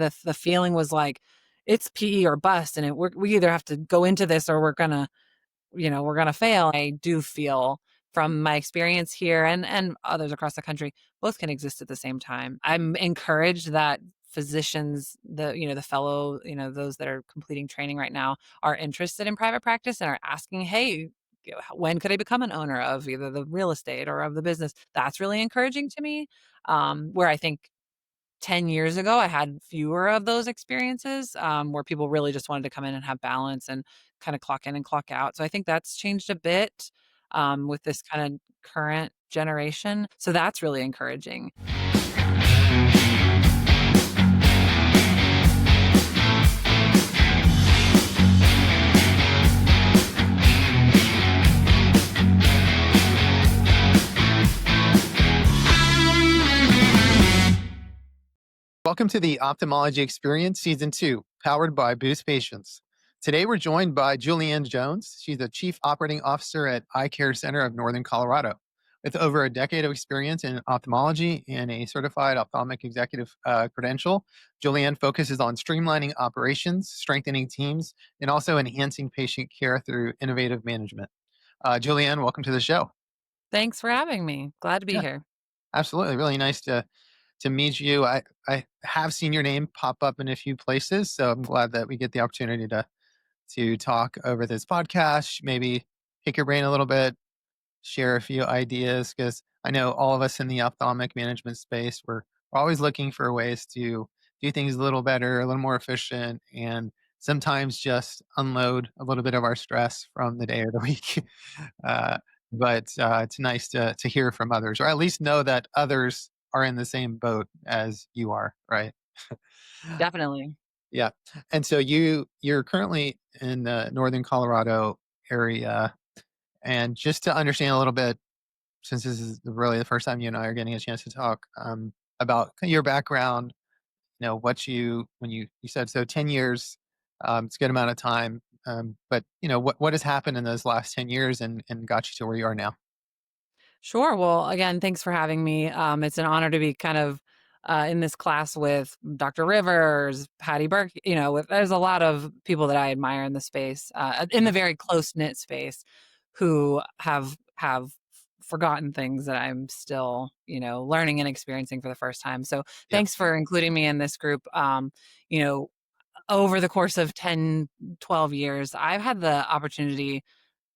the feeling was like, it's PE or bust, and we either have to go into this or we're gonna fail. I do feel from my experience here and others across the country, both can exist at the same time. I'm encouraged that physicians, the fellow, those that are completing training right now are interested in private practice and are asking, "Hey, when could I become an owner of either the real estate or of the business?" That's really encouraging to me. Where I think 10 years ago, I had fewer of those experiences, where people really just wanted to come in and have balance and kinda clock in and clock out. So I think that's changed a bit, with this kinda current generation. So that's really encouraging. Welcome to the Ophthalmology Experience Season 2, powered by Boost Patients. Today we're joined by Julianne Jones. She's the Chief Operating Officer at Eyecare Center of Northern Colorado. With over a decade of experience in ophthalmology and a certified ophthalmic executive credential, Julianne focuses on streamlining operations, strengthening teams, and also enhancing patient care through innovative management. Julianne, welcome to the show. Thanks for having me. Glad to be Yeah, here. absolutely. Really nice to meet you. I have seen your name pop up in a few places, so I'm glad that we get the opportunity to talk over this podcast, maybe pick your brain a little bit, share a few ideas, because I know all of us in the ophthalmic management space, we're always looking for ways to do things a little better, a little more efficient, and sometimes just unload a little bit of our stress from the day or the week. Uh, but it's nice to hear from others, or at least know that others are in the same boat as you are, right? Definitely. Yeah. And so you're currently in the Northern Colorado area, and just to understand a little bit, since this is really the first time you and I are getting a chance to talk, about your background, what when you said, so 10 years, it's a good amount of time. But what has happened in those last 10 years and got you to where you are now? Sure. Well, again, thanks for having me. It's an honor to be kind of in this class with Dr. Rivers, Patty Burke. There's a lot of people that I admire in the space, in Mhm. the very close knit space, who have forgotten things that I'm still, learning and experiencing for the first time. So, Yeah. thanks for including me in this group. You know, over the course of 10, 12 years, I've had the opportunity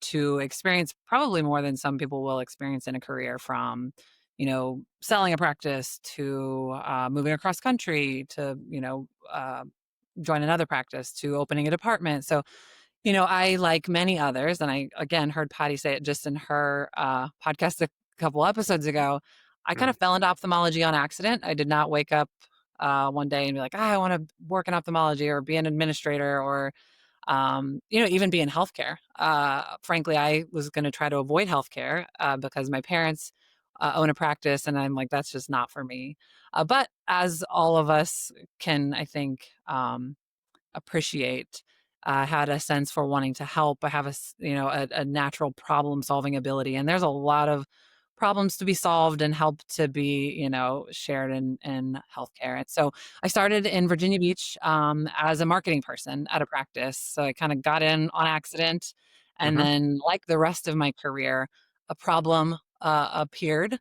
to experience probably more than some people will experience in a career, from selling a practice to moving across country to join another practice to opening a department. So I, like many others, and I again heard Patty say it just in her podcast a couple episodes ago, I kind Mhm. of fell into ophthalmology on accident. I did not wake up one day and be like, I want to work in ophthalmology or be an administrator or even be in healthcare. Frankly, I was going to try to avoid healthcare because my parents own a practice, and I'm like, that's just not for me. But as all of us can, I think, appreciate, I had a sense for wanting to help. I have a natural problem solving ability, and there's a lot of problems to be solved and help to be shared in healthcare. And so I started in Virginia Beach as a marketing person at a practice. So I kind of got in on accident, and Mhm. then, like the rest of my career, a problem appeared.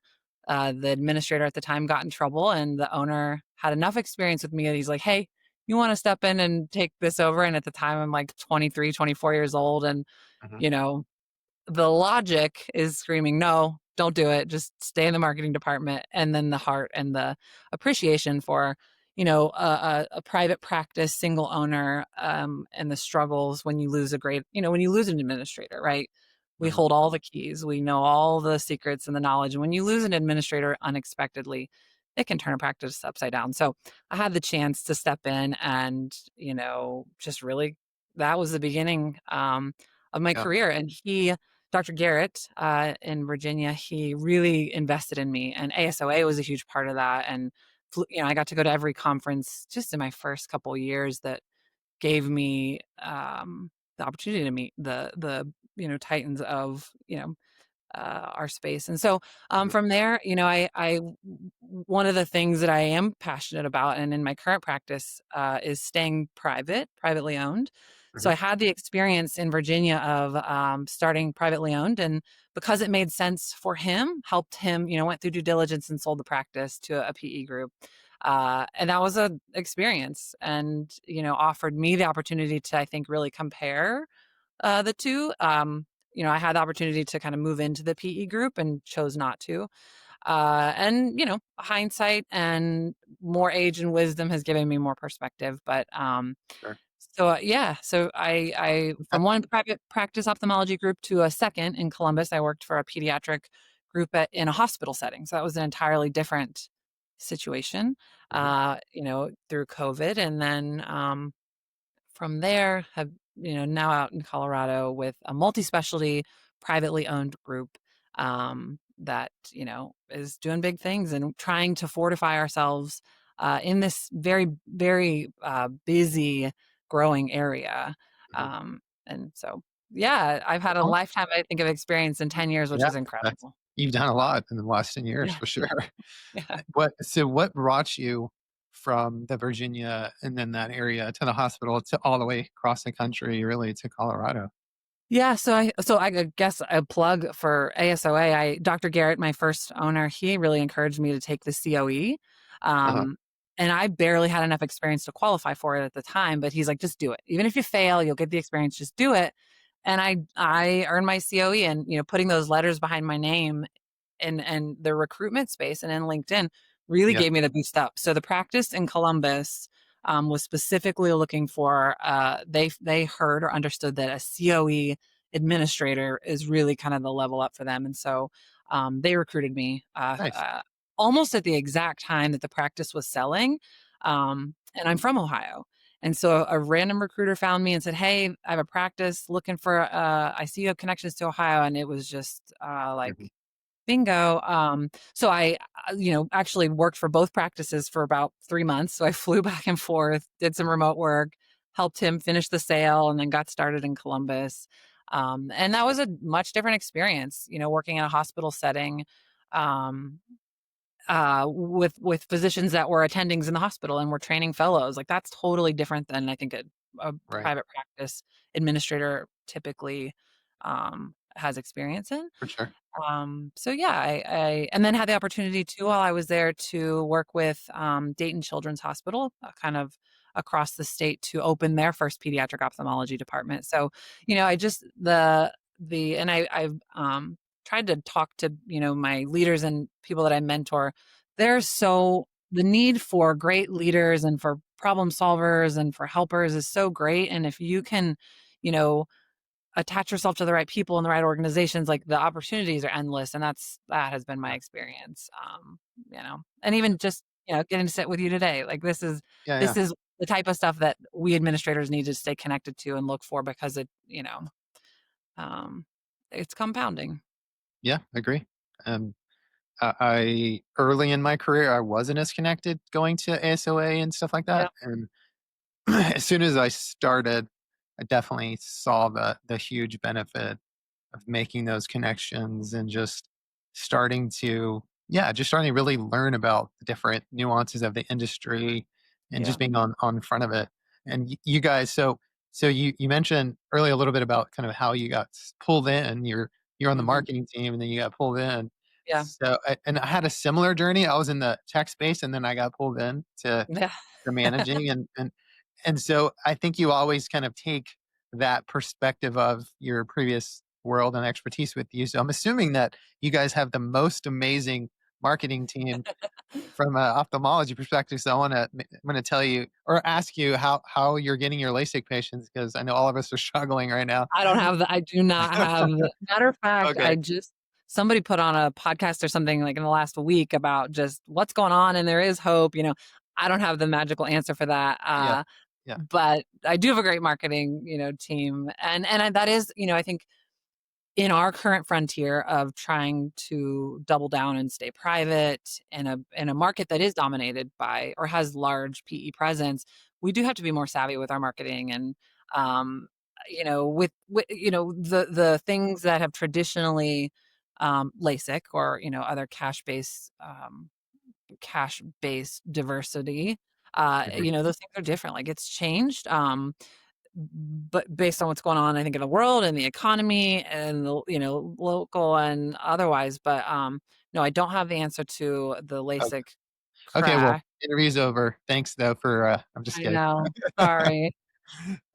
The administrator at the time got in trouble, and the owner had enough experience with me that he's like, "Hey, you want to step in and take this over?" And at the time, I'm like 23, 24 years old. And, Mhm. you know, the logic is screaming, no, don't do it. Just stay in the marketing department. And then the heart and the appreciation for, a private practice, single owner, and the struggles when you lose when you lose an administrator, right? We Mhm. hold all the keys. We know all the secrets and the knowledge. And when you lose an administrator unexpectedly, it can turn a practice upside down. So I had the chance to step in and, just really, that was the beginning of my Yeah. career. And Dr. Garrett in Virginia, he really invested in me, and ASOA was a huge part of that. And I got to go to every conference just in my first couple years that gave me the opportunity to meet the titans of our space. And so Mhm, from there, one of the things that I am passionate about, and in my current practice, is staying privately owned. So mhm, I had the experience in Virginia of starting privately owned, and because it made sense for him, helped him, went through due diligence and sold the practice to a PE group. And that was a experience, and offered me the opportunity to, I think, really compare the two. I had the opportunity to kind of move into the PE group and chose not to. And hindsight and more age and wisdom has given me more perspective. But sure. yeah, so I Uh, from one private practice ophthalmology group to a second in Columbus, I worked for a pediatric group in a hospital setting. So that was an entirely different situation, mhm, through COVID. And then from there, have now out in Colorado with a multi-specialty privately owned group that is doing big things and trying to fortify ourselves in this very very busy growing area. mhm. And so yeah, I've had That's a awesome. lifetime, I think, of experience in 10 years, which Yeah, is that's incredible. you've done a lot in the last 10 years Yeah, for sure. yeah, yeah. What brought you from the Virginia and then that area to the hospital to all the way across the country, really to Colorado? Yeah, so I guess a plug for ASOA. I Dr. Garrett, my first owner, he really encouraged me to take the COE. Uh-huh. Um, and I barely had enough experience to qualify for it at the time, but he's like, just do it. Even if you fail, you'll get the experience, just do it. And I earned my COE, and putting those letters behind my name and the recruitment space and in LinkedIn really Yeah, gave me the boost up. So the practice in Columbus was specifically looking for they heard or understood that a COE administrator is really kind of the level up for them, and so they recruited me nice. almost at the exact time that the practice was selling. And I'm from Ohio. And so a random recruiter found me and said, "Hey, I have a practice looking for. I see you have connections to Ohio," and it was just like Mhm. bingo. So I, actually worked for both practices for about 3 months. So I flew back and forth, did some remote work, helped him finish the sale, and then got started in Columbus. And that was a much different experience, working in a hospital setting, um, with physicians that were attendings in the hospital and were training fellows. Like that's totally different than I think a Right, private practice administrator typically has experience in. for sure. So yeah, I and then had the opportunity too while I was there to work with Dayton Children's Hospital, kind of across the state, to open their first pediatric ophthalmology department. So, I just the and I've tried to talk to my leaders and people that I mentor. There's so the need for great leaders and for problem solvers and for helpers is so great, and if you can, you know attach yourself to the right people and the right organizations, like the opportunities are endless. And that has been my Yeah, experience. And even just, getting to sit with you today, like yeah, this yeah, is the type of stuff that we administrators need to stay connected to and look for because um, it's compounding. yeah. Agree. Um, I early in my career, I wasn't as connected going to ASOA and stuff like Yeah. that, and as soon as I started, I definitely saw the huge benefit of making those connections and just starting to just starting to really learn about the different nuances of the industry and just Yeah. being on front of it. And you guys, so you mentioned earlier a little bit about kind of how you got pulled in. You're on the Hmm. marketing team, and then you got pulled in. Yeah. So and I had a similar journey. I was in the tech space, and then I got pulled in Yeah. to managing, and so I think you always kind of take that perspective of your previous world and expertise with you. So I'm assuming that you guys have the most amazing marketing team from an ophthalmology perspective. So I'm gonna tell you or ask you how you're getting your LASIK patients because I know all of us are struggling right now. I do not have matter of fact, Okay. somebody put on a podcast or something like in the last week about just what's going on, and there is hope. I don't have the magical answer for that. Yeah. Yeah. But I do have a great marketing, team. That is, I think in our current frontier of trying to double down and stay private in a market that is dominated by or has large PE presence, we do have to be more savvy with our marketing and with the things that have traditionally LASIK or, other cash based diversity. Mhm. Those things are different. Like it's changed. But based on what's going on, I think in the world and the economy and the, local and otherwise. But no, I don't have the answer to the Okay. LASIK Okay, well, crash. interview's over. Thanks though for, I'm just I kidding. know. Sorry.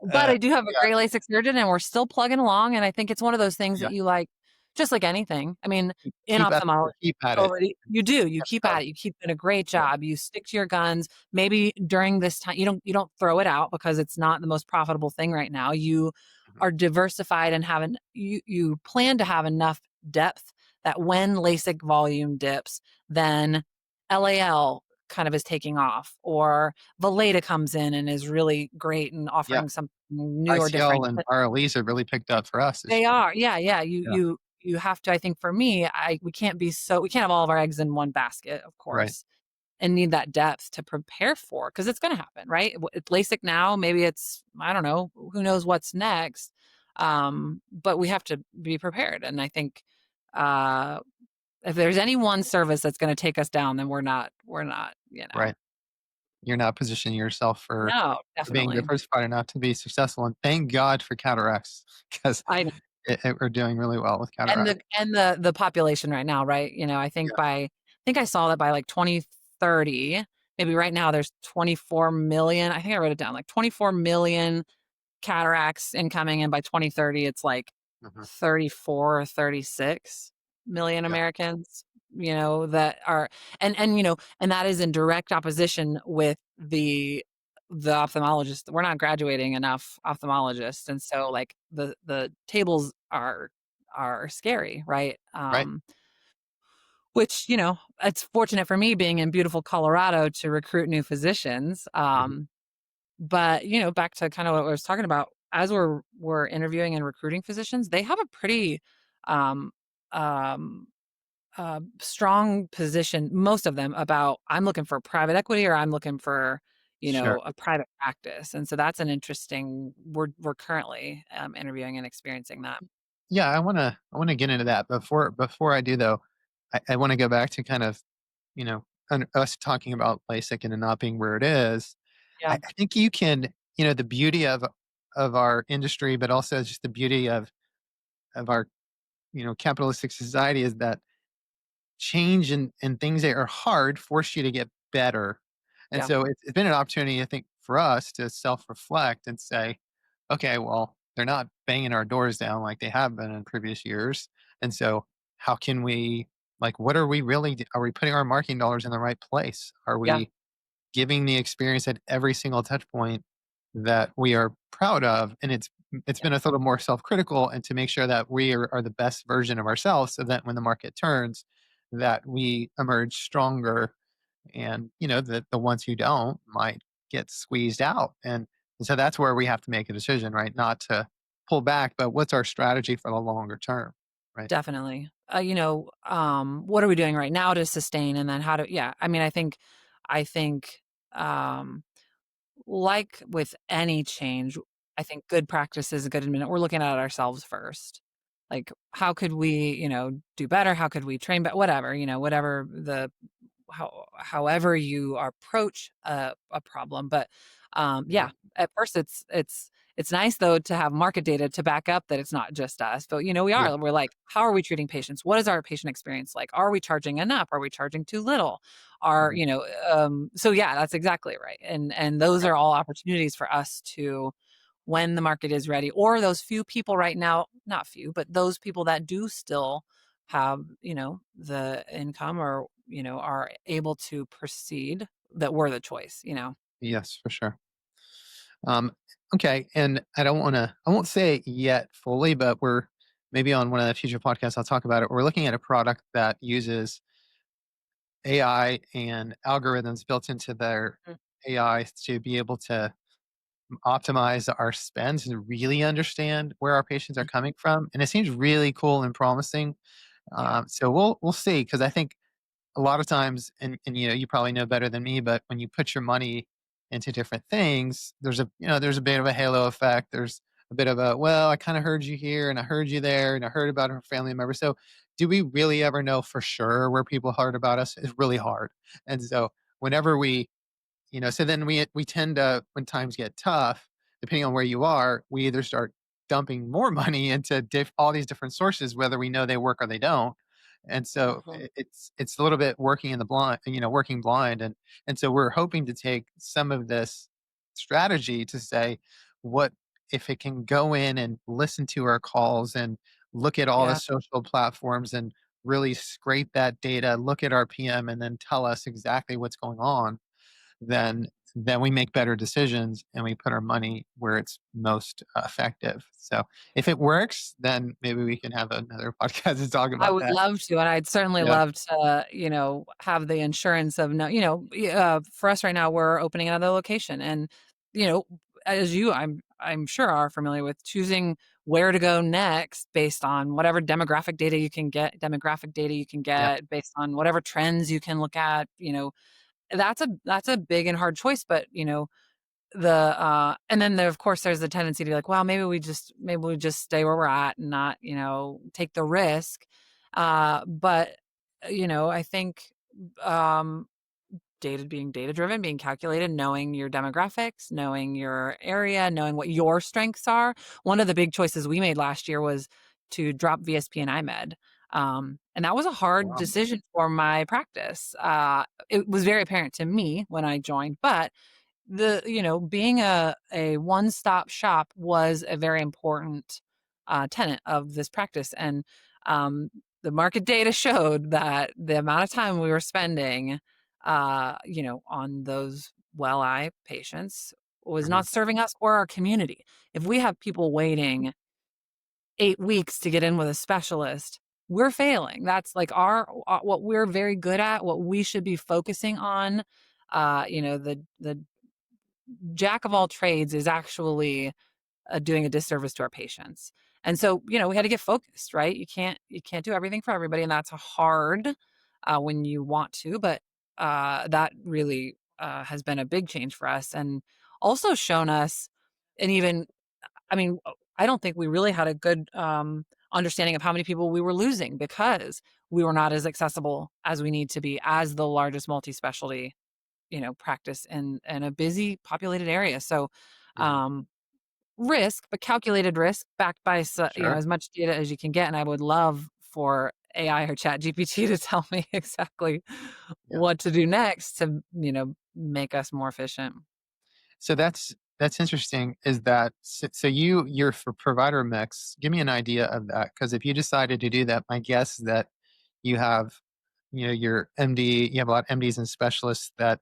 But Uh, I do have a yeah, great LASIK surgeon, and we're still plugging along, and I think it's one of those things that yeah. you like just like anything. I mean, in Keep at ophthalmology, keep at it. already you do, you Never keep stop. at it, you keep doing a great Yeah. job, you stick to your guns. Maybe during this time you don't throw it out because it's not the most profitable thing right now. You Mhm. are diversified and you plan to have enough depth that when LASIK volume dips, then LAL kind of is taking off, or Valeda comes in and is really great and Yeah. offering something new or ICL different. and RLEs have really picked up for us this They year. are, yeah, yeah. You Yeah. you you have to. I think for me, we can't have all of our eggs in one basket, of Right. course, and need that depth to prepare for because it's going to happen, right? It's LASIK now, maybe it's I don't know, who knows what's next, but we have to be prepared. And I think uh, if there's any one service that's going to take us down, then we're not, Right. You're not positioning yourself no, for being definitely. diversified enough to be successful, and thank God for cataracts because I we're doing really well with And cataracts. the population right now, right? Yeah. I think I saw that by, like, 2030, maybe right now there's 24 million. I think I wrote it down, like, 24 million cataracts incoming, and by 2030, it's, like, Mhm. 34 or 36 million Yeah. Americans, that are and that is in direct opposition with the ophthalmologist. We're not graduating enough ophthalmologists, and so, like, the tables are scary, right? Right. Which, it's fortunate for me being in beautiful Colorado to recruit new physicians. Mhm. But, back to kind of what I was talking about, as we're interviewing and recruiting physicians, they have a pretty um, um, strong position, most of them, about I'm looking for private equity or I'm looking for, Sure. a private practice. And so that's an interesting. We're currently interviewing and experiencing that. Yeah, I wanna get into that. Before I do though, I wanna go back to kind of, us talking about LASIK and it not being where it is. Yeah, I think you can, the beauty of our industry, but also just the beauty of our, capitalistic society is that change and things that are hard force you to get better. And yeah, so it's been an opportunity, I think, for us to self-reflect and say, okay, well, they're not banging our doors down like they have been in previous years. And so how can we like what are we really are we putting our marketing dollars in the right place? Are yeah, we giving the experience at every single touch point that we are proud of? And it's yeah, been a little more self-critical and to make sure that we are the best version of ourselves so that when the market turns that we emerge stronger and the ones who don't might get squeezed out and so that's where we have to make a decision, right? Not to pull back, but what's our strategy for the longer term, right? definitely. What are we doing right now to sustain, and then how to? Yeah, I mean, I think, um, like with any change, I think good practice is a good admin. We're looking at ourselves first. Like, how could we, do better? How could we train better? Whatever, whatever however you approach a problem. But Mhm. yeah, at first it's nice though to have market data to back up that it's not just us. But Yeah. we're like, how are we treating patients? What is our patient experience like? Are we charging enough? Are we charging too little? Are Mhm. so yeah, that's exactly right. And those Right. are all opportunities for us to, when the market is ready, or those few people right now, not few, but those people that do still have, the income, or, are able to proceed, that we're the choice. Yes, for sure. Um, okay, and I won't say it yet fully, but we're maybe on one of the future podcasts, I'll talk about it. We're looking at a product that uses AI and algorithms built into their Mm, AI to be able to optimize our spends and really understand where our patients are mhm. coming from. And it seems really cool and promising. Yeah, So we'll see because I think a lot of times, and you probably know better than me, but when you put your money into different things, there's a bit of a halo effect. There's a bit of a well, I kind of heard you here and I heard you there and I heard about her family member. So do we really ever know for sure where people heard about us? It's really hard. And so whenever we, so then we tend to, when times get tough, depending on where you are, we either start dumping more money into all these different sources, whether we know they work or they don't. And so Mhm. it's a little bit working in the blind, working blind, and so we're hoping to take some of this strategy to say, what if it can go in and listen to our calls and look at all the Yeah. social platforms and really scrape that data, look at our PM, and then tell us exactly what's going on, then we make better decisions and we put our money where it's most effective. So if it works, then maybe we can have another podcast to talk I about would that. love to, and I'd certainly Yeah. love to, have the insurance of no, for us right now, we're opening another location, and you know, as I'm sure are familiar with choosing where to go next based on whatever demographic data you can Yeah. get based on whatever trends you can look at. That's a big and hard choice, but and then there, of course, there's the tendency to be like, well, maybe we just stay where we're at and not, take the risk. But I think um data being data driven, being calculated, knowing your demographics, knowing your area, knowing what your strengths are. One of the big choices we made last year was to drop VSP and IMED. And that was a hard Wow. decision for my practice. It was very apparent to me when I joined, but being a one-stop shop was a very important tenet of this practice. And the market data showed that the amount of time we were spending on those well eye patients was Mhm. not serving us or our community. If we have people waiting 8 weeks to get in with a specialist, we're failing. That's like what we're very good at, what we should be focusing on. The jack of all trades is actually doing a disservice to our patients. And so, we had to get focused, right? You can't do everything for everybody, and that's hard when you want to, but that really has been a big change for us, and also shown us, and even, I mean, I don't think we really had a good understanding of how many people we were losing because we were not as accessible as we need to be as the largest multi-specialty practice in a busy populated area. So Mhm. um risk, but calculated risk backed by Sure. as much data as you can get. And I would love for AI or chat GPT to tell me exactly Yeah. what to do next to make us more efficient. So that's interesting. Is that so? Your for provider mix. Give me an idea of that, because if you decided to do that, my guess is that you have, your MD. You have a lot of MDs and specialists that,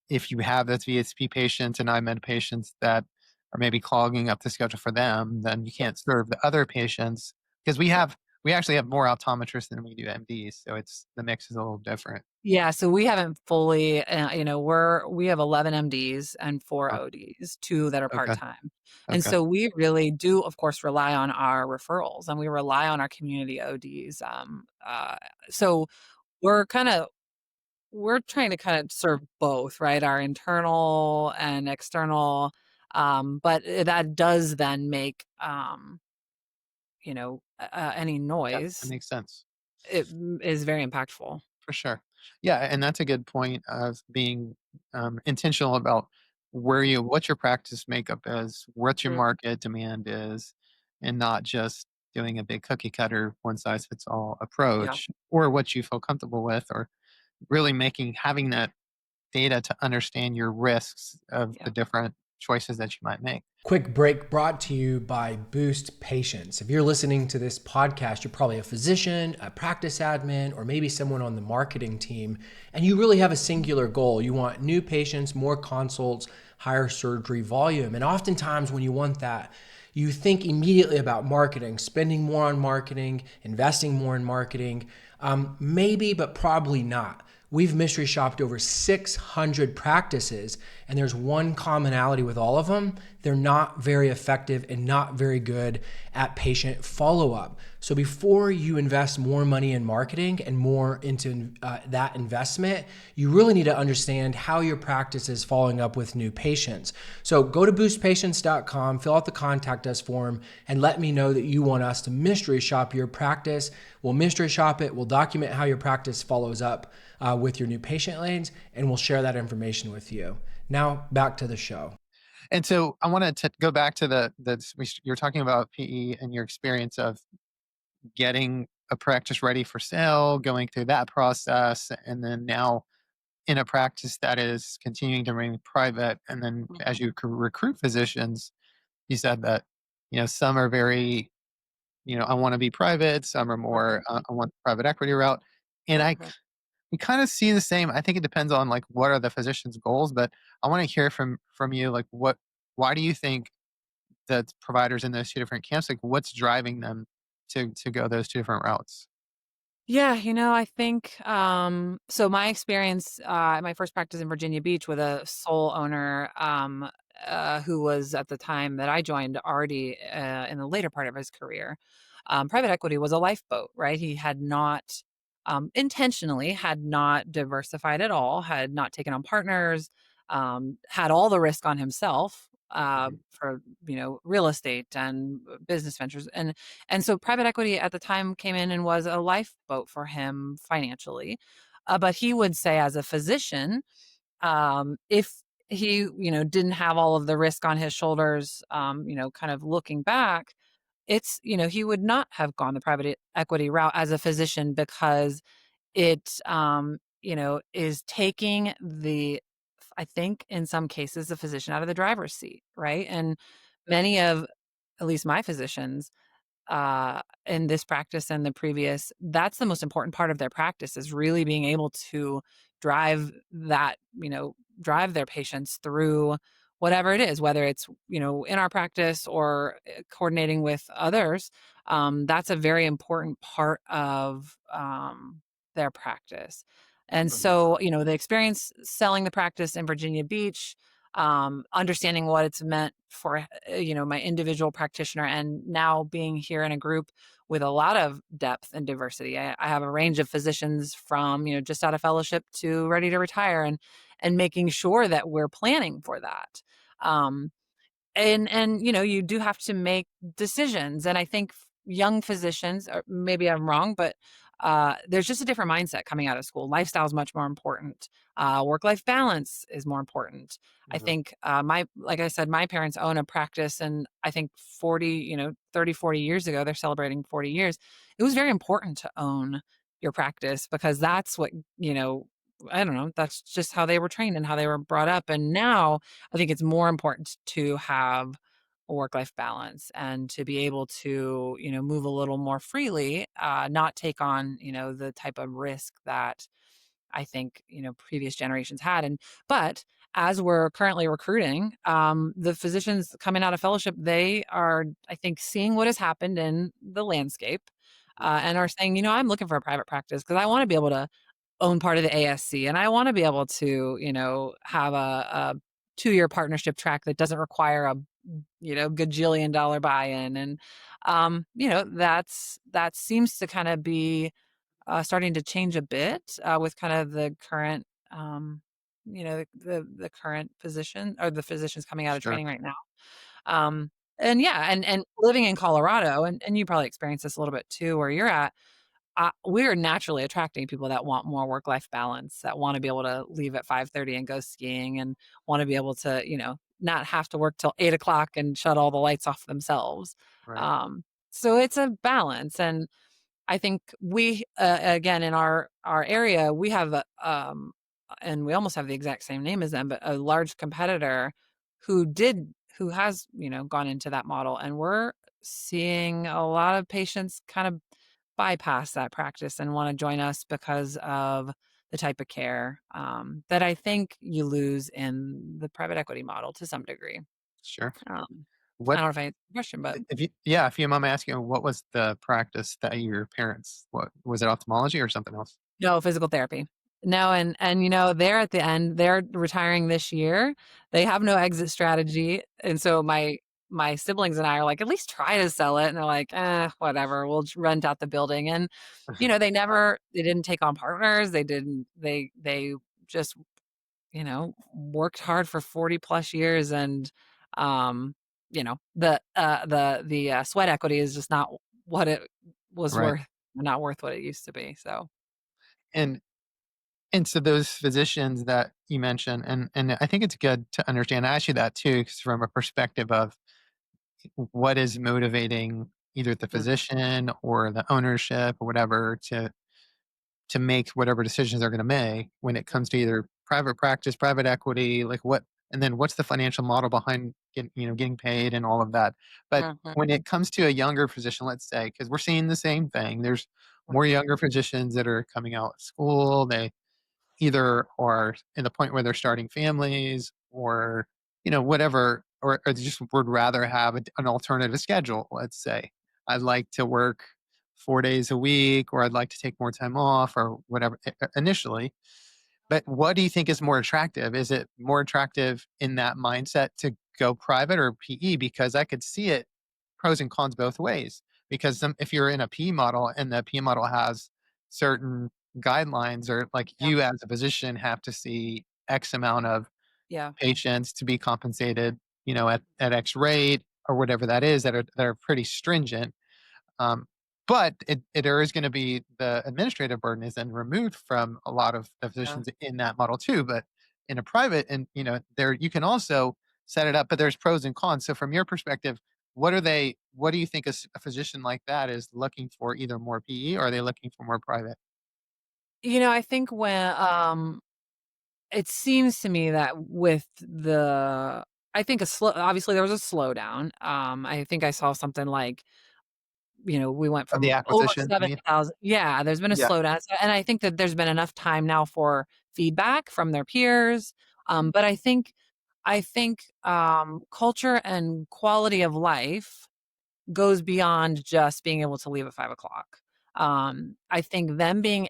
if you have those VSP patients and IMED patients that are maybe clogging up the schedule for them, then you Yep. can't serve the other patients, because Yep. we actually have more optometrists than we do MDs, so it's the mix is a little different. Yeah, so we haven't fully, we have 11 MDs and 4 Uh, ODs, 2 that are okay, part-time. And okay, so we really do, of course, rely on our referrals and we rely on our community ODs. So we're kind of we're trying to kind of serve both, right? Our internal and external. But that does then make, any yeah, that noise. makes sense. It is very impactful. For sure. Yeah, and that's a good point of being intentional about what your practice makeup is, what your Mm. market demand is, and not just doing a big cookie cutter, one size fits all Yeah. approach, or what you feel comfortable with, or really having that data to understand your risks of the Yeah. different choices that you might make. Quick break brought to you by Boost Patients. If you're listening to this podcast, you're probably a physician, a practice admin, or maybe someone on the marketing team, and you really have a singular goal. You want new patients, more consults, higher surgery volume. And oftentimes, when you want that, you think immediately about marketing, spending more on marketing, investing more in marketing. Maybe, but probably not. We've mystery shopped over 600 practices, and there's one commonality with all of them. They're not very effective and not very good at patient follow-up. So before you invest more money in marketing and more into that investment, you really need to understand how your practice is following up with new patients. So go to boostpatients.com, fill out the contact us form, and let me know that you want us to mystery shop your practice. We'll mystery shop it. We'll document how your practice follows up with your new patient lanes, and we'll share that information with you. Now, back to the show. And so I wanted to go back to you're talking about PE and your experience of getting a practice ready for sale, going through that process, and then now in a practice that is continuing to remain private. And then as you recruit physicians, you said that, some are very, I want to be private. Some are more, I want the private equity route. And we kind of see the same. I think it depends on like what are the physician's goals, but I want to hear from you, like why do you think that providers in those two different camps, like what's driving them to go those two different routes? Yeah, I think so my experience my first practice in Virginia Beach with a sole owner who was at the time that I joined already in the later part of his career. Private equity was a lifeboat, right? He had not intentionally had not diversified at all, had not taken on partners, had all the risk on himself Mhm. for real estate and business ventures, and so private equity at the time came in and was a lifeboat for him financially. But he would say, as a physician, if he, didn't have all of the risk on his shoulders, kind of looking back, he would not have gone the private equity route as a physician because it, is taking I think in some cases, the physician out of the driver's seat, right? And many of, at least my physicians, in this practice and the previous, that's the most important part of their practice is really being able to drive that, drive their patients through whatever it is, whether it's, in our practice or coordinating with others. That's a very important part of their practice. And Mhm. so, the experience selling the practice in Virginia Beach, understanding what it's meant for my individual practitioner, and now being here in a group with a lot of depth and diversity. I have a range of physicians from just out of fellowship to ready to retire, and making sure that we're planning for that. um, and you do have to make decisions, and I think young physicians, or maybe I'm wrong, but there's just a different mindset coming out of school. Lifestyle is much more important. Work-life balance is more important. I Mhm. think my like I said, my parents own a practice, and I think 40, 30, 40 years ago, they're celebrating 40 years. It was very important to own your practice because that's what, I don't know, that's just how they were trained and how they were brought up. And now I think it's more important to have a work-life balance and to be able to, move a little more freely, not take on, the type of risk that I think, previous generations had. But as we're currently recruiting, the physicians coming out of fellowship, they are, I think, seeing what has happened in the landscape, and are saying, I'm looking for a private practice because I want to be able to own part of the ASC, and I want to be able to, have a 2-year partnership track that doesn't require a, gajillion dollar buy-in. And, that seems to kind of be starting to change a bit with kind of the current, the current position or the physicians coming out of Sure. training right now. Um, and yeah, and living in Colorado, and you probably experienced this a little bit too, where you're at. We're naturally attracting people that want more work-life balance, that want to be able to leave at 5:30 and go skiing, and want to be able to, not have to work till 8 o'clock and shut all the lights off themselves. Right. Um, so it's a balance, and I think we, again, in our area, we have and we almost have the exact same name as them, but a large competitor who has, gone into that model, and we're seeing a lot of patients kind of bypass that practice and want to join us because of the type of care that I think you lose in the private equity model to some degree. Sure. I What don't know if I answered the question, but if you mind me asking, what was the practice that your parents, what was it, ophthalmology or something else? no, physical therapy. No, and they're at the end, they're retiring this year. They have no exit strategy. And so my siblings and I are like, at least try to sell it. And they're like, whatever, we'll rent out the building. And, they didn't take on partners. They just, worked hard for 40 plus years. And, the sweat equity is just not what it was Right. worth. not worth what it used to be. So And and so those physicians that you mentioned, and I think it's good to understand. I ask you that too, 'cause from a perspective of what is motivating either the mm, physician or the ownership or whatever to make whatever decisions they're going to make when it comes to either private practice, private equity, like what, and then what's the financial model behind getting paid and all of that. But mhm, when it comes to a younger physician, let's say, because we're seeing the same thing, there's more younger physicians that are coming out of school. They either are in the point where they're starting families or whatever, or they just would rather have an alternative schedule. Let's say I'd like to work 4 days a week, or I'd like to take more time off, or whatever initially. But what do you think is more attractive? Is it more attractive in that mindset to go private or PE? Because I could see it pros and cons both ways. Because if you're in a PE model and the PE model has certain guidelines, or like yeah, you as a physician have to see X amount of yeah, patients to be compensated, at X rate or whatever that is, that are pretty stringent. um, but there is going to be the administrative burden is then removed from a lot of the yeah. physicians in that model too. But in a private, and there you can also set it up, but there's pros and cons. So from your perspective, what do you think a physician like that is looking for? Either more PE, or are they looking for more private? I think it seems to me that with I think obviously there was a slowdown. I think I saw something like, we went Of the from over acquisition, you mean? 7,000. Yeah, there's been a Yeah. slowdown. And I think that there's been enough time now for feedback from their peers. But I think culture and quality of life goes beyond just being able to leave at 5 o'clock. I think them being,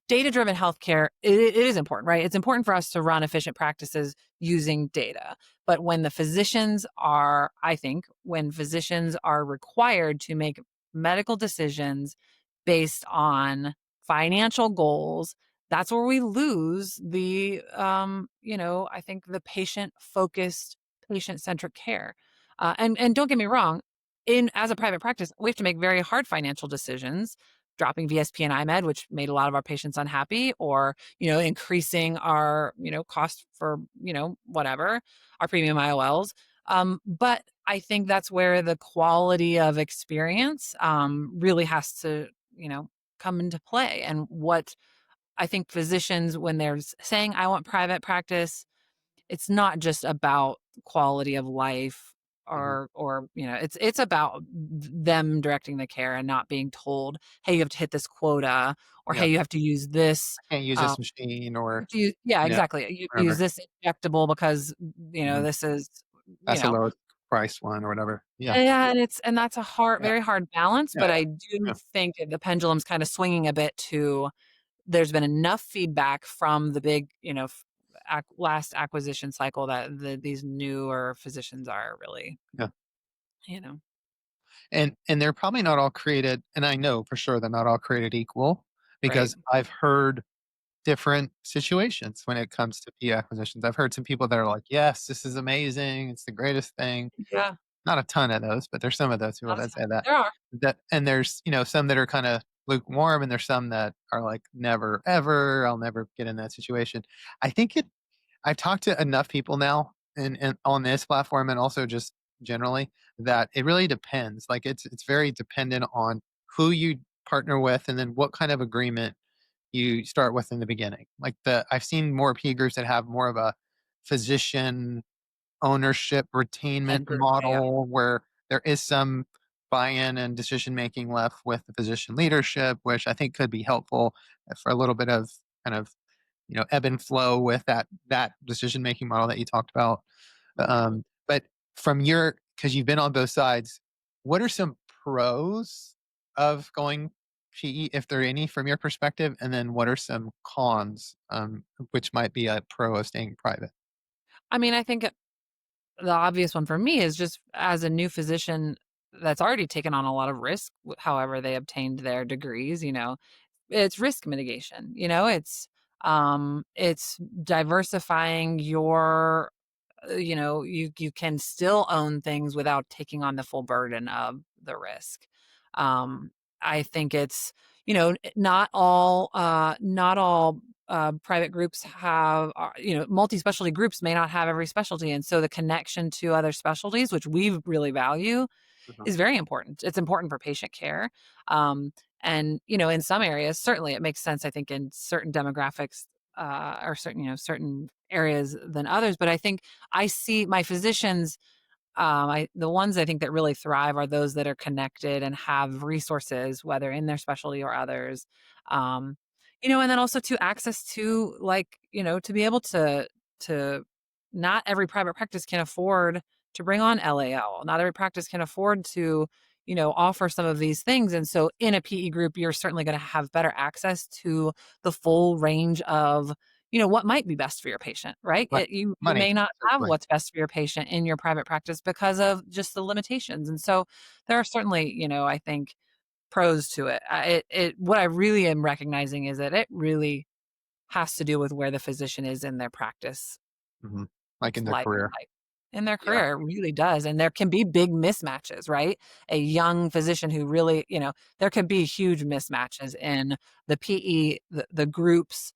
data driven healthcare, it is important, right? It's important for us to run efficient practices using data. But I think, when physicians are required to make medical decisions based on financial goals, that's where we lose I think the patient focused, patient centric care. And don't get me wrong, in as a private practice, we have to make very hard financial decisions, dropping VSP and IMED, which made a lot of our patients unhappy, or, increasing our, cost for, whatever, our premium IOLs. But I think that's where the quality of experience really has to, come into play. And what I think physicians, when they're saying, I want private practice, it's not just about quality of life, Mhm. or it's about them directing the care and not being told, hey, you have to hit this quota, or Yeah. hey, you have to use this, Can't use um this machine, or yeah, yeah, exactly, you use whatever. this injectable because Mhm. this is, you That's the know lowest price one or whatever. Yeah. yeah, and that's a Yeah. very hard balance. Yeah. But I do Yeah. think the pendulum's kind of swinging a bit to, there's been enough feedback from the big, last acquisition cycle, that these newer physicians are really, Yeah. you know, And they're probably not all created, and I know for sure they're not all created equal, right. because I've heard different situations when it comes to P acquisitions. I've heard some people that are like, "Yes, this is amazing. It's the greatest thing." Yeah, Not a ton of those, but there's some of those people not a that ton. say that. There are. And there's, some that are kinda lukewarm, and there's some that are like, "Never, ever. I'll never get in that situation." I think I've talked to enough people now, and on this platform, and also just generally, that it really depends. Like, it's very dependent on who you partner with, and then what kind of agreement you start with in the beginning. Like, I've seen more P groups that have more of a physician ownership retainment Head group. Yeah, yeah. model, where there is some buy-in and decision making left with the physician leadership, which I think could be helpful for a little bit of kind of ebb and flow with that decision making model that you talked about. Mhm. But from your, because you've been on both sides, what are some pros of going PE, if there are any, from your perspective? And then what are some cons, which might be a pro of staying private? I mean, I think the obvious one for me is, just as a new physician that's already taken on a lot of risk, however they obtained their degrees, it's risk mitigation. It's diversifying your, you can still own things without taking on the full burden of the risk. Um, I think it's, not all private groups have, multi-specialty groups may not have every specialty. And so the connection to other specialties, which we really value, Mhm. is very important. It's important for patient care. Um, and, in some areas, certainly it makes sense, I think, in certain demographics, or certain areas than others. But I think I see my physicians, the ones I think that really thrive are those that are connected and have resources, whether in their specialty or others. Um, and then also to access to, like, to be able to not every private practice can afford to bring on LAL. Not every practice can afford to, offer some of these things. And so in a PE group, you're certainly going to have better access to the full range of, what might be best for your patient, right? But You money, may not have essentially. what's best for your patient in your private practice because of just the limitations. And so there are certainly, I think, pros to it. What I really am recognizing is that it really has to do with where the physician is in their practice Mhm. Like in their life career. in their Yeah. career. It really does. And there can be big mismatches, right? A young physician who really, there could be huge mismatches in the PE, the group's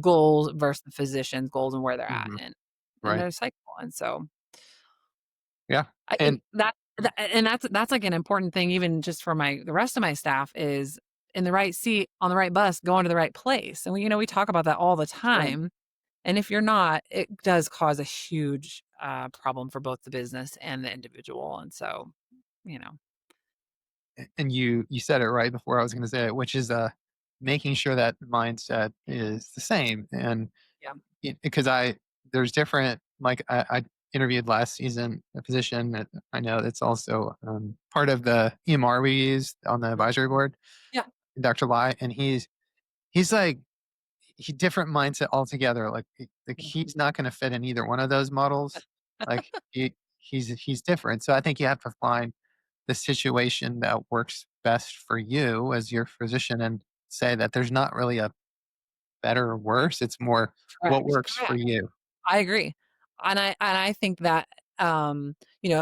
goals versus the physician's goals and where they're at Mhm. in Right. their cycle. And so Yeah. I think And and that's like an important thing even just for the rest of my staff is in the right seat on the right bus, going to the right place. And we talk about that all the sure. time. And if you're not, it does cause a huge problem for both the business and the individual. And so, you know, And you said it right before I was gonna say it, which is, making sure that mindset is the same. And yeah, because there's different, like, I interviewed last season a physician that I know that's also, part of the EMR we use on the mhm, advisory board, yeah, Dr. Lai, and he's like different mindset altogether. Like yeah, he's not gonna fit in either one of those models. Like, he's different. So I think you have to find the situation that works best for you as your physician and say that there's not really a better or worse. It's more what correct, works for correct. you. I agree. And I think that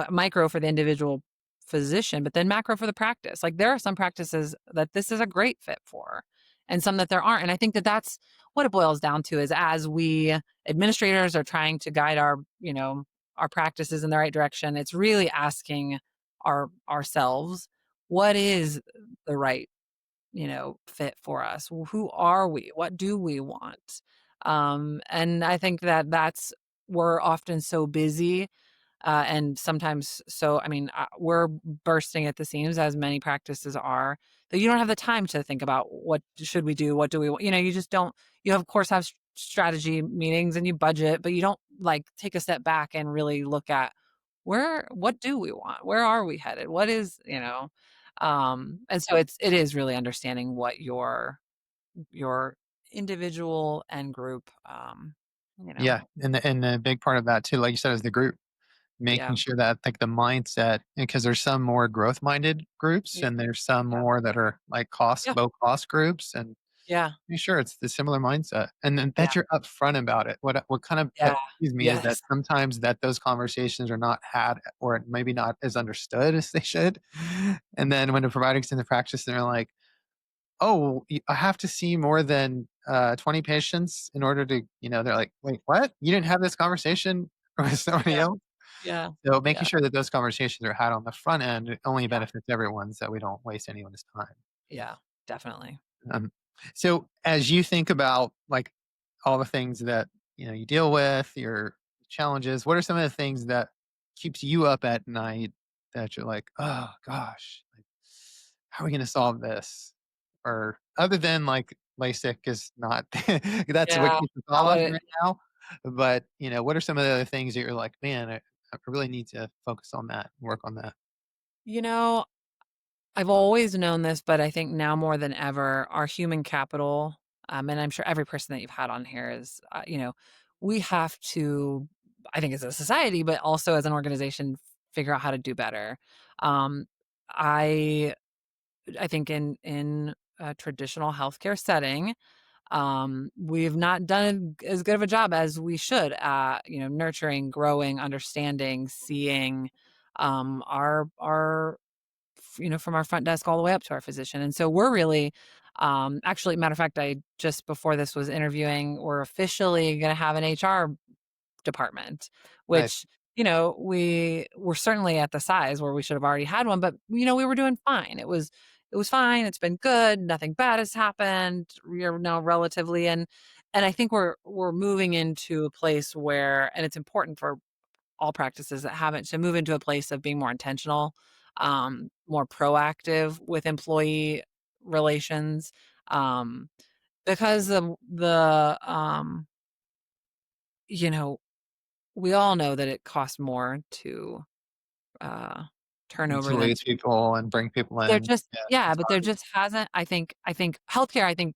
micro for the individual physician, but then macro for the practice. Like there are some practices that this is a great fit for and some that there aren't. And I think that that's what it boils down to is as we administrators are trying to guide our practices in the right direction, it's really asking ourselves what is the right fit for us. Who are we? What do we want? And I think that that's we're often so busy and sometimes so I mean we're bursting at the seams as many practices are that you don't have the time to think about what should we do, what do we want, you just don't. You of course have strategy meetings and you budget, but you don't like take a step back and really look at what do we want, where are we headed, what is and so it is really understanding what your individual and group you know Yeah, and the big part of that too, like you said, is the group. Making yeah, sure that, like, the mindset, because there's some more growth-minded groups, yeah, and there's some yeah, more that are, like, yeah, low cost groups, and yeah, be sure it's the similar mindset, and then yeah, that you're upfront about it. What kind of pet yeah, peeves me is that yes, sometimes that those conversations are not had or maybe not as understood as they should, and then when the provider gets into practice, they're like, "Oh, I have to see more than, 20 patients in order to," they're like, "Wait, what? You didn't have this conversation with somebody yeah, else?" yeah, So making yeah, sure that those conversations are had on the front end, it only yeah, benefits everyone so we don't waste anyone's time. yeah, definitely. Um, so as you think about, like, all the things that, you deal with, your challenges, what are some of the things that keeps you up at night that you're like, "Oh gosh, like, how are we gonna solve this?" Or other than, like, LASIK is not that's what Yeah, keeps us not all what up it right now, but, what are some of the other things that you're like, "Man, I really need to focus on that, work on that." you know, I've always known this, but I think now more than ever, our human capital, and I'm sure every person that you've had on here is, we have to, I think as a society, but also as an organization, figure out how to do better. Um, I, I think in a traditional healthcare setting, we've not done as good of a job as we should at, nurturing, growing, understanding, seeing, our from our front desk all the way up to our physician. And so we're really, actually, matter of fact, I just before this was interviewing, we're officially going to have an HR department, Nice. which, we were certainly at the size where we should have already had one, but we were doing fine. It was fine. It's been good. Nothing bad has happened. We're now relatively, and I think we're moving into a place where, and it's important for all practices that haven't, to move into a place of being more intentional, more proactive with employee relations, um, because you know, we all know that it costs more to, uh, turn over To than lead people and bring people there in. just Yeah, yeah, it's but there hard. just hasn't, I think healthcare,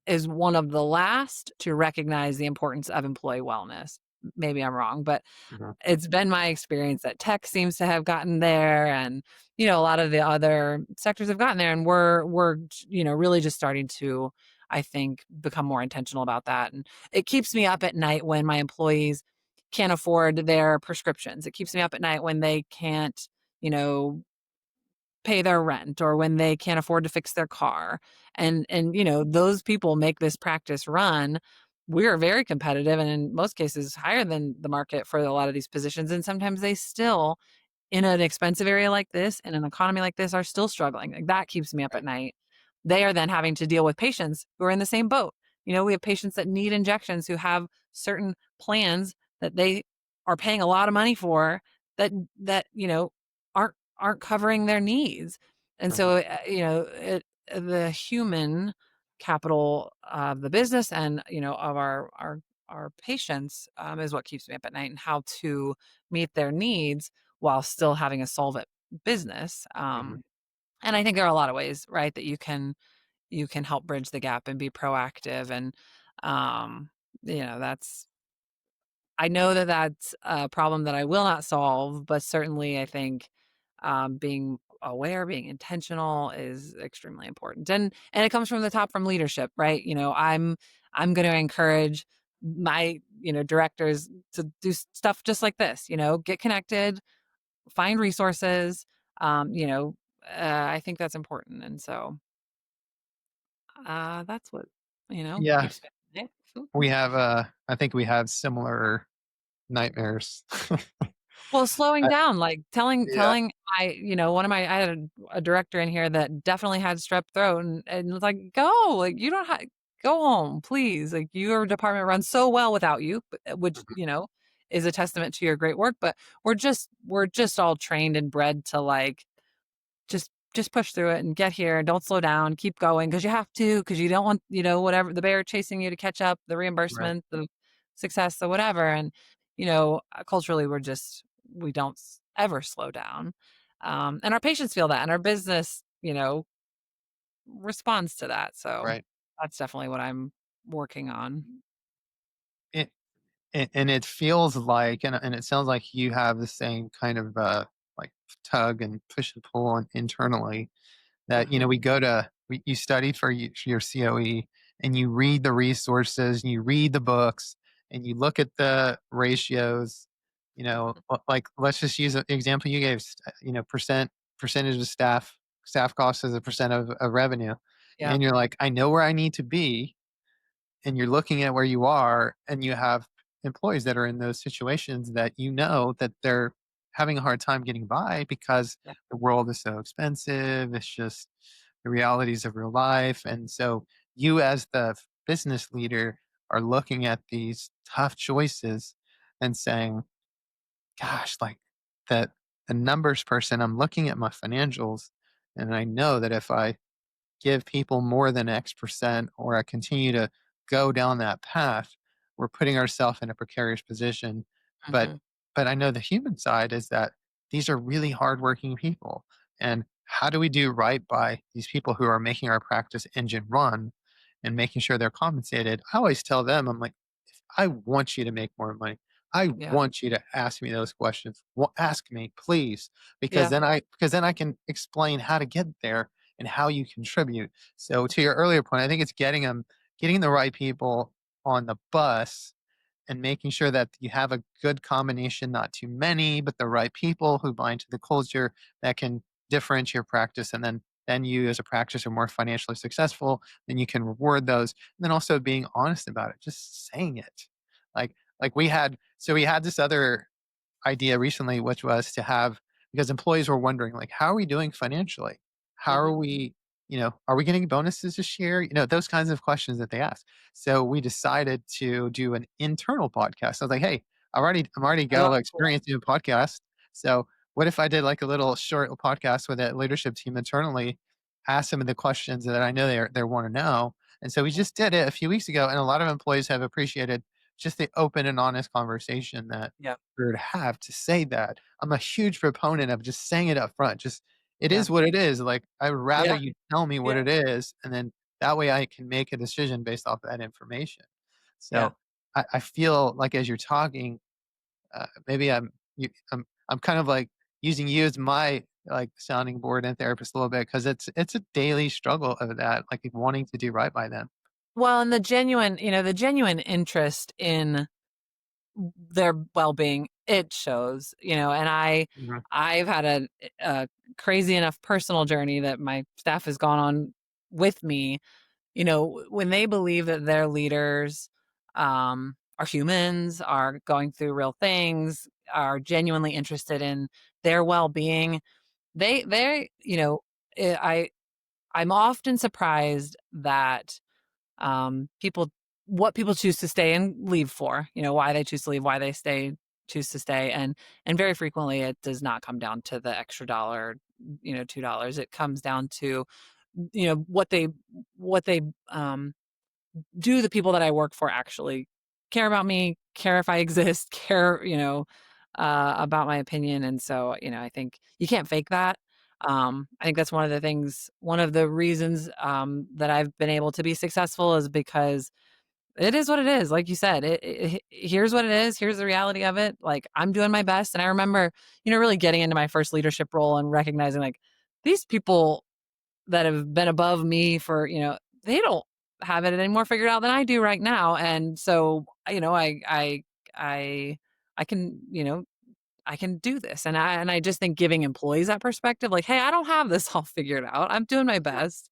is one of the last to recognize the importance of employee wellness. Maybe I'm wrong, but Mhm. it's been my experience that tech seems to have gotten there, and a lot of the other sectors have gotten there, and we're really just starting to, I think, become more intentional about that. And it keeps me up at night when my employees can't afford their prescriptions. It keeps me up at night when they can't, you know pay their rent, or when they can't afford to fix their car. And those people make this practice run. We're very competitive, and in most cases higher than the market for a lot of these positions, and sometimes they still, in an expensive area like this, in an economy like this, are still struggling. Like, that keeps me up at Right. night. They are then having to deal with patients who are in the same boat. We have patients that need injections who have certain plans that they are paying a lot of money for, that aren't covering their needs. And Mhm. so, the human capital of the business, and of our patients, is what keeps me up at night, and how to meet their needs while still having a solvent business. Mhm. And I think there are a lot of ways, right, that you can help bridge the gap and be proactive. And um, that's I know that that's a problem that I will not solve, but certainly I think, being aware, being intentional is extremely important. And it comes from the top, from leadership, right? I'm going to encourage my, directors to do stuff just like this, get connected, find resources. Um, you know, I think that's important. And so, that's what, Yeah, keeps me. we have. I think we have similar nightmares. Well, slowing I, down, like yeah. telling one of my I had a director in here that definitely had strep throat, and was like, "Go, like, you don't have go home, please. Like, your department runs so well without you," which, Mhm. is a testament to your great work. But we're just all trained and bred to, like, just push through it and get here, and don't slow down, keep going, because you have to, because you don't want, whatever, the bear chasing you to catch up, the Right. reimbursement, the success, the whatever. And culturally, we don't ever slow down. And our patients feel that, and our business, responds to that. So Right. that's definitely what I'm working on. It, and it feels like, and it sounds like you have the same kind of like tug and push and pull on internally, that Hmm. you study for your COE, and you read the resources and you read the books and you look at the ratios. Like, let's just use an example you gave. Percentage of staff costs as a percent of revenue, Yeah. and you're like, I know where I need to be, and you're looking at where you are, and you have employees that are in those situations that that they're having a hard time getting by because Yeah. the world is so expensive. It's just the realities of real life. And so you, as the business leader, are looking at these tough choices and saying, gosh, like, that the numbers person, I'm looking at my financials, and I know that if I give people more than X percent, or I continue to go down that path, we're putting ourselves in a precarious position. But Hmm. I know the human side is that these are really hardworking people. And how do we do right by these people who are making our practice engine run and making sure they're compensated? I always tell them, I'm like, I want you to make more money. I Yeah. want you to ask me those questions. Ask me, please, Yeah. because then I can explain how to get there and how you contribute. So, to your earlier point, I think it's getting the right people on the bus, and making sure that you have a good combination, not too many, but the right people who buy into the culture, that can differentiate your practice, and then you as a practice are more financially successful, then you can reward those. And then also being honest about it, just saying it. We had this other idea recently, which was to have, because employees were wondering, like, how are we doing financially? How are Mhm. we, are we getting bonuses this year? Those kinds of questions that they ask. So we decided to do an internal podcast. I was like, hey, I'm already got Oh, a cool. experience doing podcast. So what if I did like a little short podcast with a leadership team internally, ask some of the questions that I know they want to know. And so we just did it a few weeks ago, and a lot of employees have appreciated just the open and honest conversation that Yeah. to have to say that. I'm a huge proponent of just saying it up front. Just it Yeah. is what it is. Like, I would rather Yeah. you tell me what Yeah. it is, and then that way I can make a decision based off that information. Yeah. So I feel like as you're talking, maybe I'm kind of like using you as my like sounding board and therapist a little bit, because it's a daily struggle of that, like wanting to do right by them. Well, and the genuine interest in their well-being, it shows, and Mhm. I've had a crazy enough personal journey that my staff has gone on with me, when they believe that their leaders are humans, are going through real things, are genuinely interested in their well-being. They I'm often surprised that people what people choose to stay and leave for, why they choose to leave, why they choose to stay. And very frequently it does not come down to the extra dollar, $2. It comes down to, what they do the people that I work for actually care about me, care if I exist, care, about my opinion. And so, I think you can't fake that. I think that's one of the reasons that I've been able to be successful is because it is what it is. Like you said, here's what it is. Here's the reality of it. Like, I'm doing my best. And I remember, really getting into my first leadership role and recognizing, like, these people that have been above me for, they don't have it any more figured out than I do right now. And so, I I can, I can do this. And I just think giving employees that perspective, like, hey, I don't have this all figured out. I'm doing my best.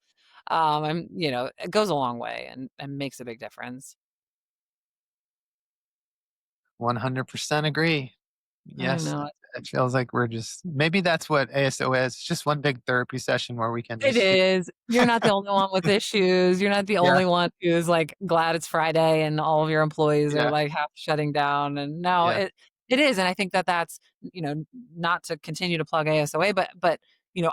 It goes a long way and makes a big difference. 100% agree. I Yes, know. it feels like we're just, maybe that's what ASO is. It's just one big therapy session where we can It just is. You're not the only one with issues. You're not the yeah, only one who's, like, glad it's Friday and all of your employees are, yeah, like, half shutting down, and no, yeah, it is, and I think that that's, not to continue to plug ASOA, but,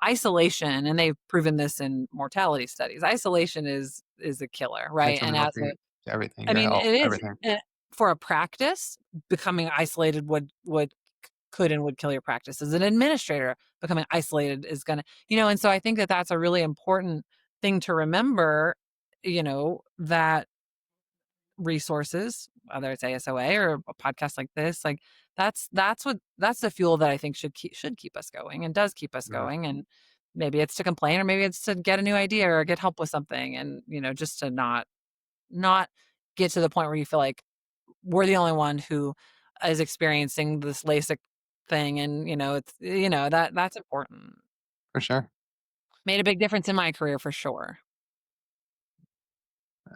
isolation, and they've proven this in mortality studies, isolation is a killer, right? And detrimental as a to everything, I your mean, health, it is, everything. for a practice, becoming isolated would could and would kill your practice. As an administrator, becoming isolated is gonna, and so I think that that's a really important thing to remember, that resources, whether it's ASOA or a podcast like this, like, that's the fuel that I think should keep us going and does keep us Mhm. going. And maybe it's to complain, or maybe it's to get a new idea or get help with something, and, just to not get to the point where you feel like we're the only one who is experiencing this LASIK thing. And, that's important. For sure. Made a big difference in my career for sure.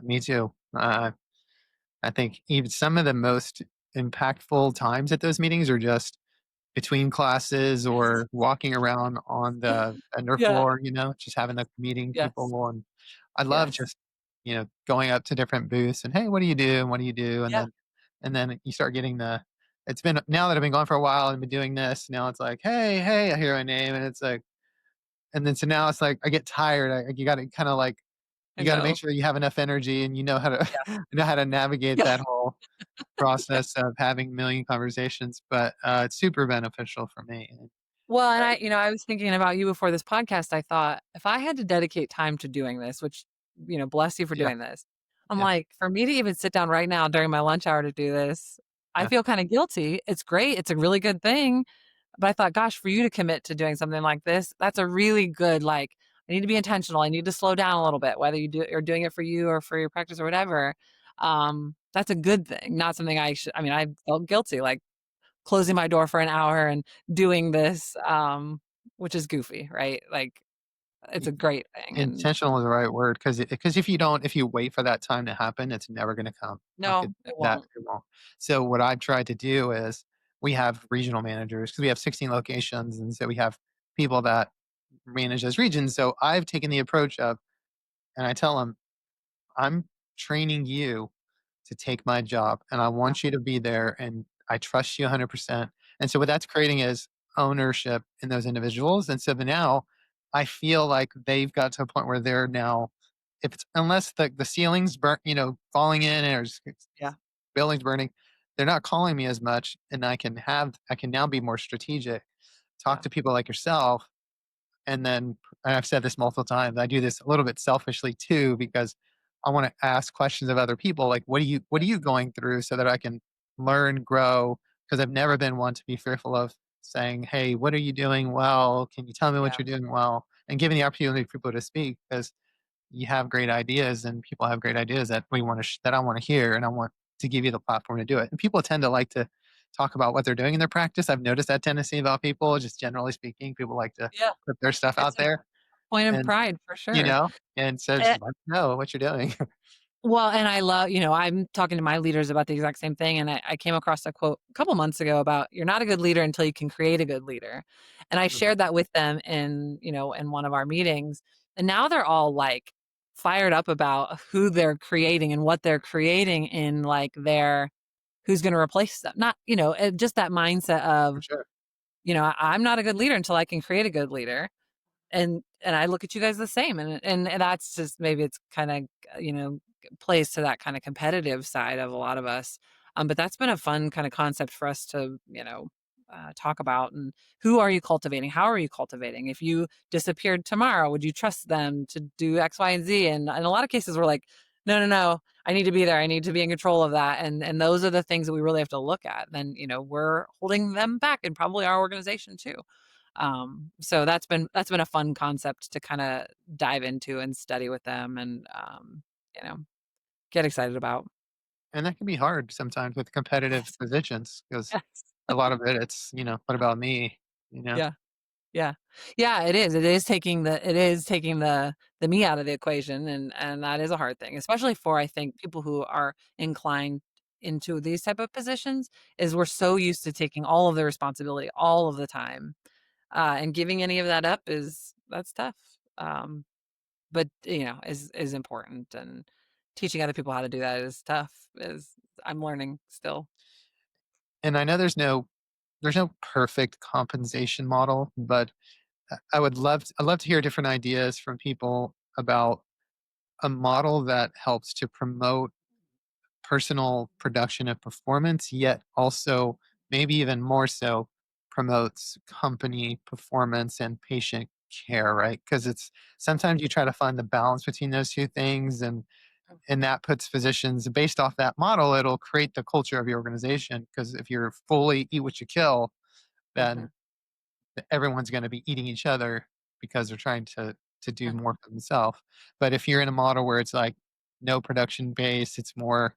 Me too. I think even some of the most impactful times at those meetings are just between classes or walking around on the vendor Yeah. floor, just having the meeting Yes. people. And I love Yes. just, going up to different booths and, hey, what do you do? And what do you do? And Yeah. then you start getting it's been, now that I've been gone for a while and been doing this, now it's like, hey, I hear my name. And it's like, and then so now it's like, I get tired. You got to kind of like, I you got to make know. sure you have enough energy and you know how to, Yeah. you know how to navigate Yeah. that whole process of having a million conversations. But it's super beneficial for me. Well, and Uh, I was thinking about you before this podcast. I thought, if I had to dedicate time to doing this, which, bless you for yeah, doing this. I'm yeah, like, for me to even sit down right now during my lunch hour to do this, I yeah, feel kind of guilty. It's great. It's a really good thing. But I thought, gosh, for you to commit to doing something like this, that's a really good, like, I need to be intentional. I need to slow down a little bit, whether you're doing it for you or for your practice or whatever. That's a good thing, not something I mean, I felt guilty, like, closing my door for an hour and doing this. which is goofy, right? Like it's a great thing. And Intentional is the right word, because if you wait for that time to happen, it's never gonna come. Like, no, it that won't. it won't. So, what I've tried to do is we have regional managers because we have 16 locations, and so we have people that manage those regions. So, I've taken the approach of and I tell them, "I'm training you to take my job, and I Yeah, want you to be there, and I trust you 100%." And so what that's creating is ownership in those individuals, and so the now I feel like they've got to a point where they're now if it's unless the ceiling's burnt, falling in or yeah, buildings burning, they're not calling me as much, and I can now be more strategic, talk yeah, to people like yourself, and I've said this multiple times, I do this a little bit selfishly too because I wanna ask questions of other people, like, what are you going through?" So that I can learn, grow. Because 'cause I've never been one to be fearful of saying, "Hey, what are you doing well? Can you tell me what yeah, you're doing well?" And giving the opportunity for people to speak because you have great ideas and people have great ideas that we wanna that I wanna hear, and I want to give you the platform to do it. And people tend to like to talk about what they're doing in their practice. I've noticed that tendency about people, just generally speaking. People like to yeah. put their stuff It's out a there point of and, pride for you sure. know, and so Eh, just let me know what you're doing. well, and I love, I'm talking to my leaders about the exact same thing. And I came across a quote a couple months ago about you're not a good leader until you can create a good leader. And I shared that with them in one of our meetings. And now they're all like fired up about who they're creating and what they're creating in like their who's going to replace them. Not, just that mindset For of, sure. I'm not a good leader until I can create a good leader. And I look at you guys the same, and that's just maybe it's kinda, plays to that kinda competitive side of a lot of us, but that's been a fun kinda concept for us to, talk about, and who are you cultivating? How are you cultivating? If you disappeared tomorrow, would you trust them to do X, Y, and Z? And in a lot of cases, we're like, "No, no, no, I need to be there, I need to be in control of that," and those are the things that we really have to look at, then, we're holding them back and probably our organization too. So that's been a fun concept to kind of dive into and study with them and you know, get excited about. And that can be hard sometimes with competitive Yes. positions because Yes. a lot of it, it's, "What about me?" Yeah. Yeah. Yeah, it is. It is taking the me out of the equation, and that is a hard thing, especially for I think people who are inclined into these type of positions is we're so used to taking all of the responsibility all of the time. And giving any of that up that's tough. But, is important, and teaching other people how to do that is tough, is I'm learning still. And I know there's no perfect compensation model, but I'd love to hear different ideas from people about a model that helps to promote personal production and performance, yet also maybe even more so promotes company performance and patient care, right? Because it's sometimes you try to find the balance between those two things and that puts physicians based off that model, it'll create the culture of your organization. Because if you're fully eat what you kill, For then sure. everyone's going to be eating each other because they're trying to do Yeah. more for themselves. But if you're in a model where it's like no production base, it's more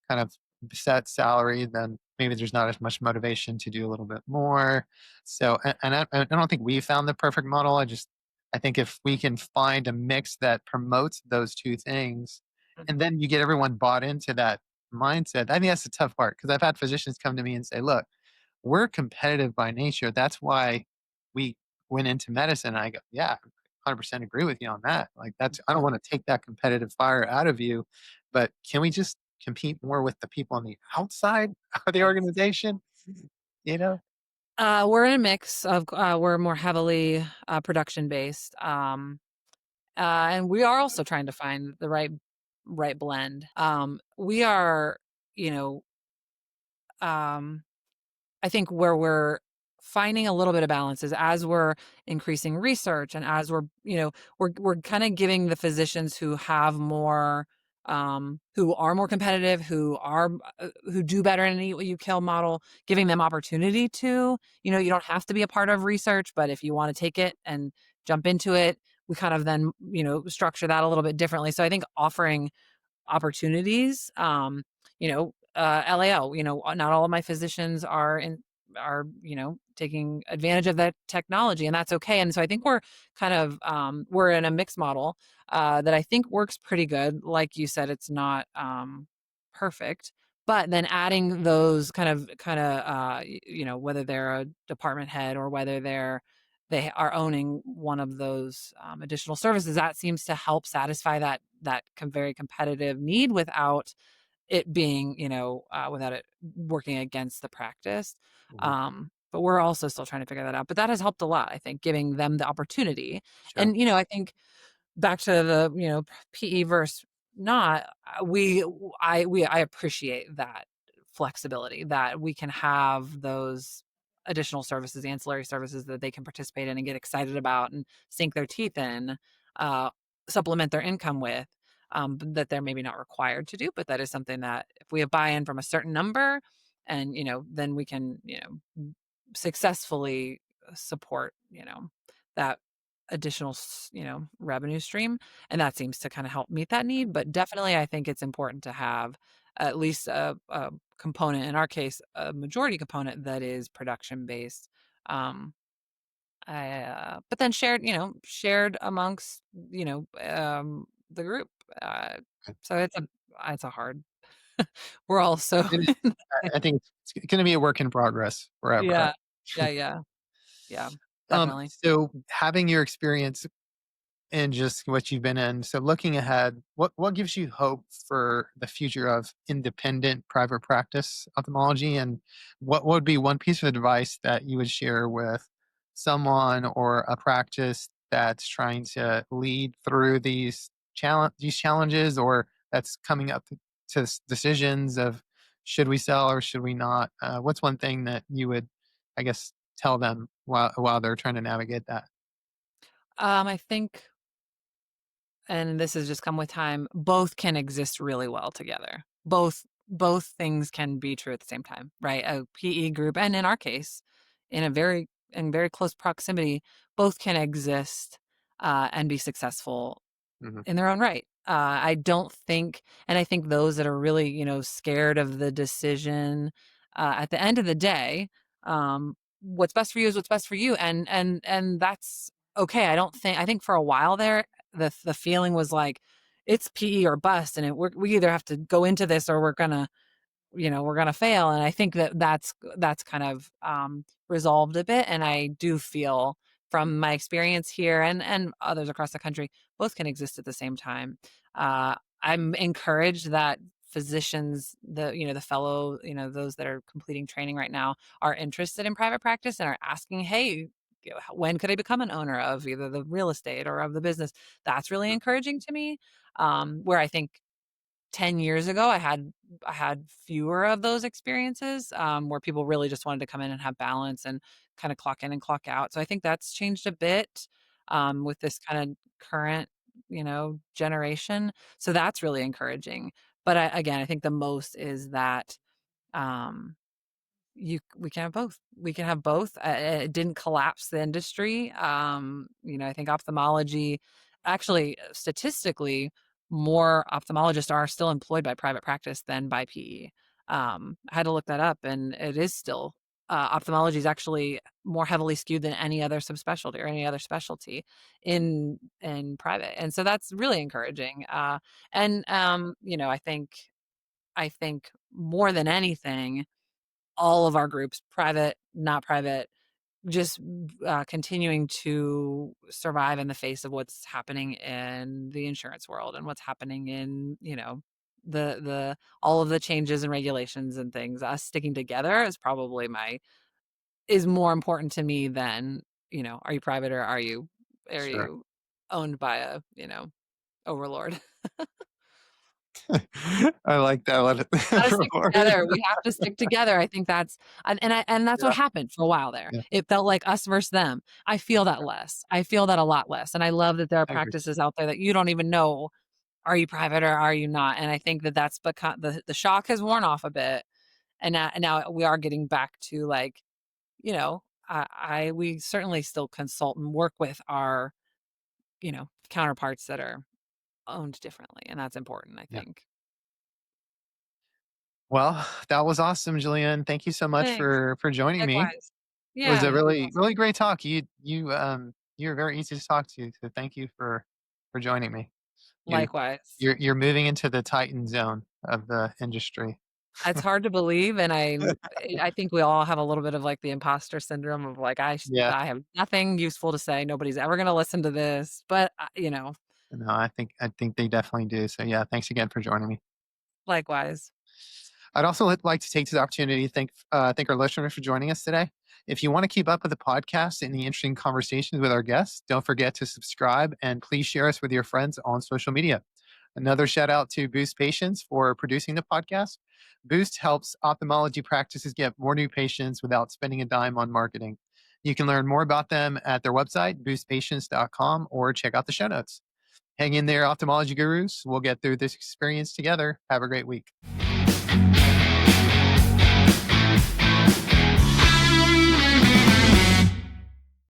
kind of set salary, then maybe there's not as much motivation to do a little bit more. So, I don't think we found the perfect model. I think if we can find a mix that promotes those two things, and Mhm. then you get everyone bought into that mindset. I think that's the tough part because I've had physicians come to me and say, "Look, we're competitive by nature. That's why we went into medicine." I go, "Yeah, 100% agree with you on that. Like I don't Yeah. want to take that competitive fire out of you, but can we just compete more with the people on the outside of the Yes. organization?" You know? We're in a mix of we're more heavily, production based, and we are also trying to find the right blend. We are, you know, um I think where we're finding a little bit of balance is as we're increasing research and as we're kind of giving the physicians who have more who are more competitive, who do better in an eat what you kill model, giving them opportunity to, you don't have to be a part of research, but if you want to take it and jump into it, we kind of then, structure that a little bit differently. So I think offering opportunities. LAO, not all of my physicians are in are, taking advantage of that technology, and that's okay. And so I think we're kind of we're in a mixed model that I think works pretty good. Like you said, it's not perfect, but then adding those whether they're a department head or whether they are owning one of those additional services, that seems to help satisfy that very competitive need without it being, without it working against the practice. Mhm. But we're also still trying to figure that out. But that has helped a lot, I think, giving them the opportunity. Sure. And, I think back to the, PE versus not, I appreciate that flexibility that we can have those additional services, ancillary services that they can participate in and get excited about and sink their teeth in, uh, supplement their income with, that they're maybe not required to do, but that is something that if we have buy-in from a certain number and, then we can, successfully support, that additional, revenue stream. And that seems to kind of help meet that need. But definitely, I think it's important to have at least a component, in our case, a majority component that is production based. Um, but then shared amongst, the group. Uh, so it's a hard, we're all so, It is, I think it's going to be a work in progress forever. yeah, yeah, yeah, yeah, definitely. So having your experience and just what you've been in. So looking ahead, what gives you hope for the future of independent private practice ophthalmology, and what would be one piece of advice that you would share with someone or a practice that's trying to lead through these challenges, or that's coming up to decisions of should we sell or should we not? What's one thing that you would, I guess, tell them while they're trying to navigate that? I think, and this has just come with time, both can exist really well together. Both things can be true at the same time, right? A PE group, and in our case, in very close proximity, both can exist and be successful Hmm. in their own right. I don't think, and I think those that are really, scared of the decision, at the end of the day, what's best for you is what's best for you, and that's okay. I think for a while there, the feeling was like it's PE or bust, and we either have to go into this or we're gonna fail. And I think that's kind of resolved a bit. And I do feel from my experience here and others across the country, both can exist at the same time. I'm encouraged that physicians, the fellow, those that are completing training right now, are interested in private practice and are asking, hey, when could I become an owner of either the real estate or of the business? That's really encouraging to me. Where I think 10 years ago, I had fewer of those experiences, where people really just wanted to come in and have balance and kinda clock in and clock out. So I think that's changed a bit, with this kinda current, generation. So that's really encouraging. But again, I think the most is that, um we can have both. We can have both. It didn't collapse the industry. I think ophthalmology, actually, statistically, more ophthalmologists are still employed by private practice than by PE. I had to look that up, and it is still, ophthalmology is actually more heavily skewed than any other subspecialty or any other specialty in private, and so that's really encouraging. I think more than anything, all of our groups, private, not private, just continuing to survive in the face of what's happening in the insurance world and what's happening in, the all of the changes and regulations and things. Us sticking together is more important to me than, are you private or are Sure. you owned by a, overlord? I like that. Let it Gotta stick reward. together. We have to stick together. I think and that's what Yeah, happened for a while there. yeah, It felt like us versus them. I feel that yeah, less. I feel that a lot less. And I love that there are I agree. practices out there that you don't even know, are you private or are you not? And I think that's because the shock has worn off a bit. And now we are getting back to, like, we certainly still consult and work with our, counterparts that are owned differently. And that's important, I Yeah. think. Well, that was awesome, Julianne. Thank you so much Thanks. for joining me. Likewise. It was Yeah, a it was really awesome. really great talk. You're very easy to talk to. So thank you for joining me. You Likewise. you're moving into the Titan zone of the industry. It's hard to believe, and I think we all have a little bit of, like, the imposter syndrome of, like, Yeah. I have nothing useful to say, nobody's ever gonna listen to this, but, No, I think they definitely do. So yeah, thanks again for joining me. likewise. I'd also like to take this opportunity to thank our listeners for joining us today. If you want to keep up with the podcast and the interesting conversations with our guests, don't forget to subscribe and please share us with your friends on social media. Another shout out to Boost Patients for producing the podcast. Boost helps ophthalmology practices get more new patients without spending a dime on marketing. You can learn more about them at their website, boostpatients.com, or check out the show notes. Hang in there, ophthalmology gurus. We'll get through this experience together. Have a great week.